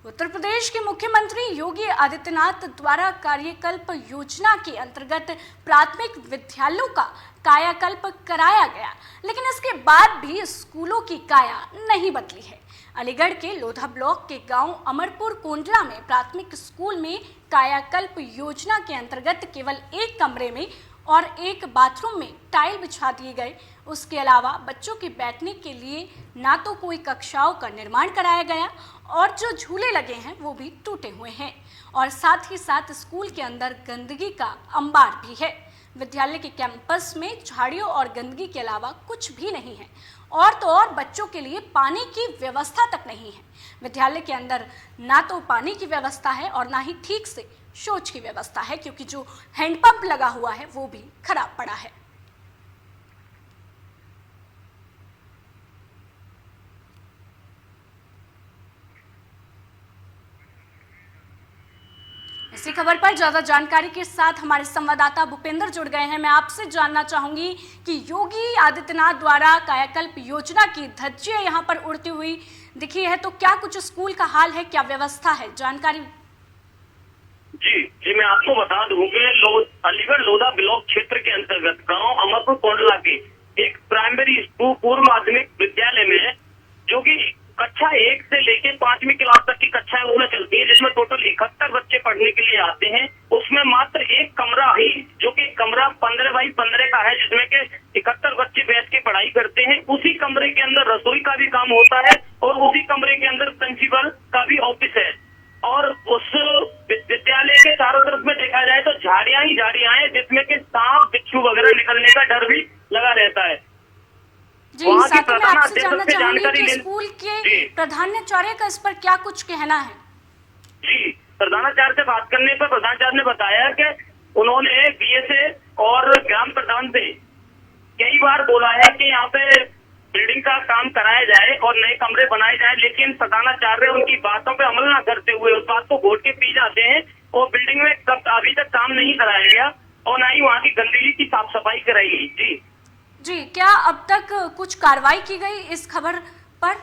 उत्तर प्रदेश के मुख्यमंत्री योगी आदित्यनाथ द्वारा कार्यकल्प योजना के अंतर्गत प्राथमिक विद्यालयों का कायाकल्प कराया गया, लेकिन इसके बाद भी स्कूलों की काया नहीं बदली है। अलीगढ़ के लोधा ब्लॉक के गांव अमरपुर कोंडला में प्राथमिक स्कूल में कायाकल्प योजना के अंतर्गत केवल एक कमरे में और एक बाथरूम में टाइल बिछा दिए गए। उसके अलावा बच्चों के बैठने के लिए ना तो कोई कक्षाओं का निर्माण कराया गया और जो झूले लगे हैं वो भी टूटे हुए हैं और साथ ही साथ स्कूल के अंदर गंदगी का अंबार भी है। विद्यालय के कैंपस में झाड़ियों और गंदगी के अलावा कुछ भी नहीं है और तो और बच्चों के लिए पानी की व्यवस्था तक नहीं है। विद्यालय के अंदर ना तो पानी की व्यवस्था है और ना ही ठीक से शौच की व्यवस्था है, क्योंकि जो हैंडपंप लगा हुआ है वो भी खराब पड़ा है। इसी खबर पर ज्यादा जानकारी के साथ हमारे संवाददाता भूपेंद्र जुड़ गए हैं। मैं आपसे जानना चाहूंगी कि योगी आदित्यनाथ द्वारा कायाकल्प योजना की धज्जियां यहां पर उड़ती हुई दिखी है, तो क्या कुछ स्कूल का हाल है, क्या व्यवस्था है, जानकारी? जी मैं आपको बता दूं कि अलीगढ़ लोधा ब्लॉक क्षेत्र के अंतर्गत गांव अमरपुर कोंडला के एक प्राइमरी स्कूल पूर्व माध्यमिक विद्यालय में, जो कि कक्षा 1 से लेकर 5वीं क्लास तक की कक्षाएं उसमें चलती है, जिसमें टोटल 71 बच्चे पढ़ने के लिए आते हैं। उसमें मात्र एक कमरा ही, जो कि कमरा 15 बाई 15 का है, जिसमें के 71 बच्चे बैठ के पढ़ाई करते हैं। उसी कमरे के अंदर रसोई का भी काम होता है और उसी कमरे के अंदर प्रिंसिपल का भी ऑफिस है। और उस विद्यालय के चारों तरफ में देखा जाए तो झाड़ियां ही झाड़ियां हैं, जिसमें के सांप बिच्छू वगैरह निकलने का डर भी लगा रहता है। जी, साथ में आपसे जानना चाहूंगी कि स्कूल के प्रधानाचार्य का इस पर क्या कुछ कहना है? जी, प्रधानाचार्य से बात करने पर प्रधानाचार्य ने बताया कि उन्होंने बीएसए और ग्राम प्रधान से कई बार बोला है कि यहाँ पे बिल्डिंग का काम कराया जाए और नए कमरे बनाए जाए, लेकिन प्रधानाचार्य उनकी बातों पे अमल न करते हुए उस बात को घोट के पी जाते हैं और बिल्डिंग में अभी तक काम नहीं कराया गया और न ही वहाँ की गंदगी की साफ सफाई कराई गई। जी, क्या अब तक कुछ कार्रवाई की गई इस खबर पर?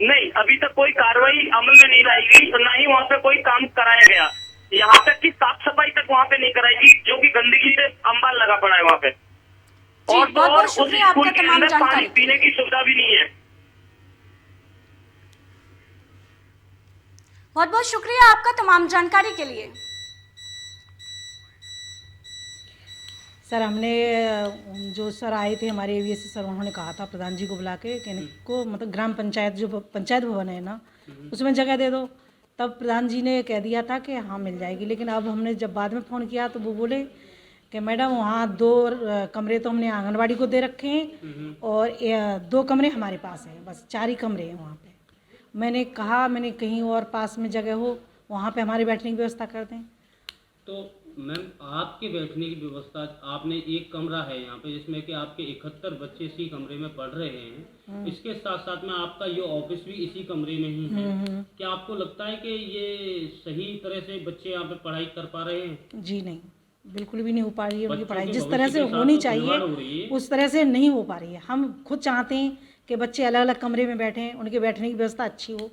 नहीं, अभी तक कोई कार्रवाई अमल में नहीं लाई गई और न ही वहाँ पे कोई काम कराया गया। यहाँ तक कि साफ सफाई तक वहाँ पे नहीं कराई गई, जो कि गंदगी से अंबार लगा पड़ा है वहाँ पे। और तो और उस स्कूल के अंदर पानी पीने की सुविधा भी नहीं है। बहुत बहुत शुक्रिया आपका तमाम जानकारी के लिए। सर, हमने जो सर आए थे हमारे एवीएससी सर, उन्होंने कहा था प्रधान जी को बुला के कि इनको मतलब ग्राम पंचायत जो पंचायत भवन है ना, उसमें जगह दे दो। तब प्रधान जी ने कह दिया था कि हाँ मिल जाएगी, लेकिन अब हमने जब बाद में फ़ोन किया तो वो बोले कि मैडम वहाँ 2 कमरे तो हमने आंगनवाड़ी को दे रखे हैं और 2 कमरे हमारे पास हैं, बस 4 ही कमरे हैं वहाँ पे। मैंने कहा मैंने कहीं और पास में जगह हो वहाँ पे हमारे बैठने की व्यवस्था कर दें। तो मैम, आपके बैठने की व्यवस्था, आपने एक कमरा है यहाँ पे जिसमें कि आपके 71 बच्चे इसी कमरे में पढ़ रहे हैं, इसके साथ साथ में आपका ये ऑफिस भी इसी कमरे में ही है। क्या आपको लगता है कि ये सही तरह से बच्चे यहाँ पे पढ़ाई कर पा रहे हैं? जी नहीं, बिल्कुल भी नहीं हो पा रही है उनकी पढ़ाई जिस तरह से होनी चाहिए उस तरह से नहीं हो पा रही है। हम खुद चाहते हैं कि बच्चे अलग अलग कमरे में बैठें, उनके बैठने की व्यवस्था अच्छी हो,